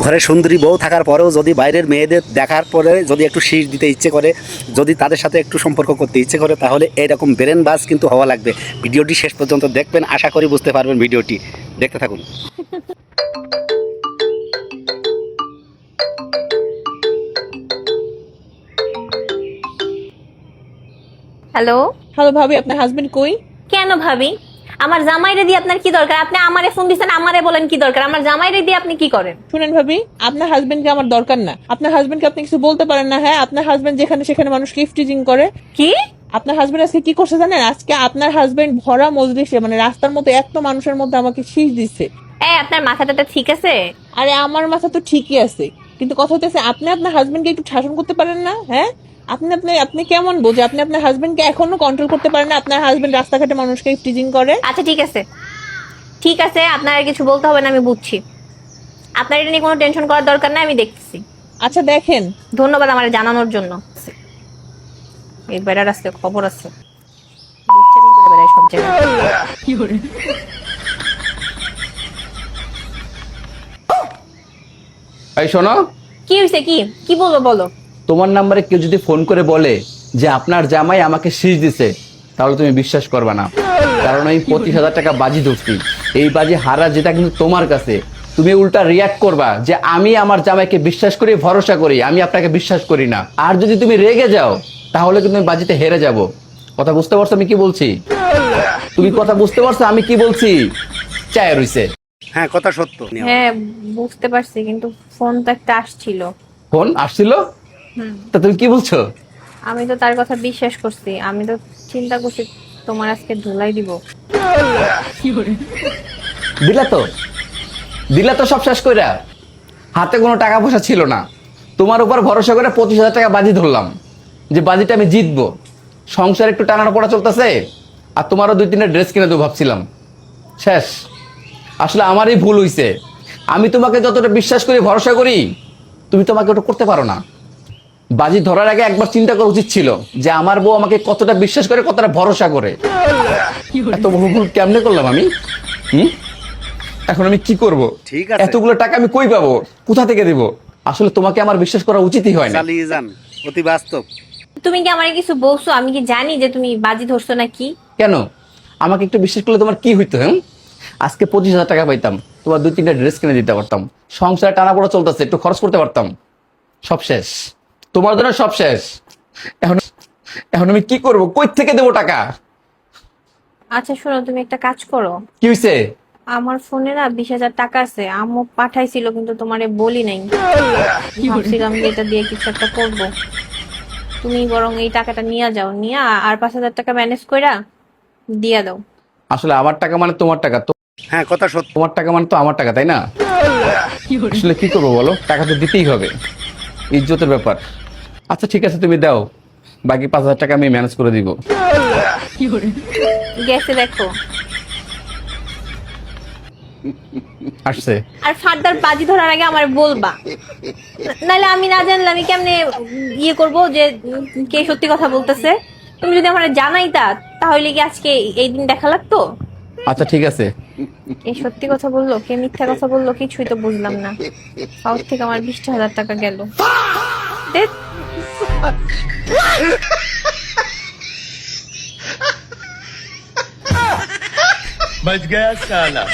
ঘরে সুন্দরী বউ থাকার পরেও যদি বাইরের মেয়েদের দেখার পরে যদি একটু শীষ দিতে ইচ্ছে করে, যদি তাদের সাথে একটু সম্পর্ক করতে ইচ্ছে করে, তাহলে এরকম ব্রেন বাজ কিন্তু হওয়া লাগবে। ভিডিওটি শেষ পর্যন্ত দেখবেন, আশা করি বুঝতে পারবেন। ভিডিওটি দেখতে থাকুন। হ্যালো। হ্যালো ভাবি, আপনার হাজবেন্ড কই? কেন ভাবি? আমার জামাইরে দিয়ে আপনার কি দরকার? আপনি আমারে ফোন দিচ্ছেন, আমারে বলেন কি দরকার? আমার জামাইরে দিয়ে আপনি কি করেন? শুনেন ভাবি, আপনার হাজবেন্ডকে আমার দরকার না। আপনার হাজবেন্ডকে আপনি কিছু বলতে পারেন না? হ্যাঁ, আপনার হাজবেন্ড যেখানে সেখানে মানুষকে ইফটিজিং করে। কি? আপনার হাজবেন্ড আজকে কি করছে জানেন? আজকে আপনার হাজবেন্ড ভরা মজলিসে, মানে রাস্তার মধ্যে এত মানুষের মধ্যে আমাকে শীষ দিচ্ছে। আপনার মাথাটা ঠিক আছে? আরে আমার মাথা তো ঠিকই আছে, কিন্তু কথা হচ্ছে আপনি আপনার হাজবেন্ডকে একটু শাসন করতে পারেন না? হ্যাঁ, আপনি আপনি আপনি কেমন বোঝে? আপনি আপনার হাজবেন্ডকে এখনো কন্ট্রোল করতে পারেন না? আপনার হাজবেন্ড রাস্তাঘাটে মানুষকে ইফটিজিং করে। আচ্ছা ঠিক আছে, ঠিক আছে, আপনার আর কিছু বলতে হবে না, আমি বুঝছি। আপনার এটা নিয়ে কোনো টেনশন করার দরকার নাই, আমি দেখতেছি। আচ্ছা দেখেন, ধন্যবাদ আমার জানানোর জন্য। এই বেড়ার আজকে খবর আছে, লুচ্চামি করে বেড়ায় সব জায়গায়। এই শোনো, কি হয়েছে? কি কি বলবো বলো। তোমার নাম্বারে কেউ যদি ফোন করে বলে যে আপনার জামাই আমাকে শীষ দিছে, তাহলে তুমি বিশ্বাস করবে না। কারণ আমি 25,000 টাকা বাজি ধরছি। এই বাজি হারা যেটা কিন্তু তোমার কাছে। তুমি উল্টা রিয়াক্ট করবা যে আমি আমার জামাইকে বিশ্বাস করি, ভরসা করি, আমি আপনাকে বিশ্বাস করি না। আর যদি তুমি রেগে যাও, তাহলে কিন্তু আমি বাজিতে হেরে যাব। কথা বুঝতে পারছো আমি কি বলছি? তুমি কথা বুঝতে পারছো আমি কি বলছি? চায় রইছে। হ্যাঁ, কথা সত্য। হ্যাঁ বুঝতে পারছি, কিন্তু ফোন তো একটা আসছিল। ফোন আসছিল? তা তুমি কি বলছো? আমি তো তার কথা বিশ্বাস করছি, আমি তো চিন্তা করছি তোমার আজকে ধুলাই দিব। দিলা তো সব শেষ কইরা। হাতে কোনো টাকা পয়সা ছিল না, তোমার উপর ভরসা করে 25,000 টাকা বাজি ধরলাম যে বাজিটা আমি জিতবো। সংসার একটু টানানো পড়া চলতেছে, আর তোমারও 2-3টা ড্রেস কিনে দেবো ভাবছিলাম। শেষ। আসলে আমারই ভুল হইছে। আমি তোমাকে যতটা বিশ্বাস করি, ভরসা করি, তুমি তোমাকে ওটা করতে পারো না। বাজি ধরার আগে একবার চিন্তা করা উচিত ছিল যে আমার বউ আমাকে কতটা বিশ্বাস করে, কতটা ভরসা করে। এত বড় ভুল কেমনে করলাম আমি? এখন আমি কি করব? ঠিক আছে। এতগুলো টাকা আমি কই পাবো, কোথা থেকে দেব? আসলে তোমাকে আমার বিশ্বাস করা উচিতই হয় না। চালিয়ে যান, অতি বাস্তব। তুমি কি আমারে কিছু বলছো? আমি কি জানি যে তুমি বাজি ধরছো নাকি? কেন? আমাকে একটু বিশ্বাস করলে তোমার কি হইতো? হ্যাঁ, আজকে 25,000 টাকা পাইতাম, তোমার 2-3টা ড্রেস কিনে দিতে পারতাম, সংসারে টানা পড়া চলতেছে, একটু খরচ করতে পারতাম। সব শেষ, তোমার জন্য সব শেষ। এখন এখন আমি কি করব? কই থেকে দেবো টাকা? আচ্ছা শোনো, তুমি একটা কাজ করো। কি হইছে? আমার ফোনে না 20,000 টাকা আছে, আম্মু পাঠাইছিল, কিন্তু তোমারে বলি নাই। ভাবছিলাম যে এটা দিয়ে কিছু একটা করবো। তুমি বরং এই টাকাটা নিয়ে যাও, নিয়ে আর 5,000 টাকা ম্যানেজ কইরা দিয়া দাও। আসলে আমার টাকা মানে তোমার টাকা, হ্যাঁ, কথা সত্য। তোমার টাকা মানে তো আমার টাকা, তাই না? আসলে কি করবো বলো, টাকা তো দিতেই হবে, ইজ্জতের ব্যাপার। আচ্ছা ঠিক আছে, তুমি দাও, বাকি 5,000 টাকা আমি ম্যানেজ করে দিব। গেছে দেখো। আসছে। আর ফার্দার বাজি ধরার আগে আমার বলবা, নাহলে আমি না জানলে আমি কেমনে ইয়ে করবো যে কে সত্যি কথা বলতেছে। তুমি যদি আমার জানাইতা, তাহলে কি আজকে এই দিন দেখা লাগতো? আচ্ছা ঠিক আছে। কে সত্যি কথা বললো, কে মিথ্যা কথা বললো, কিছুই তো বুঝলাম না। সাউথ থেকে আমার 20,000 টাকা গেল। ধ্যাৎ। बच गया साला।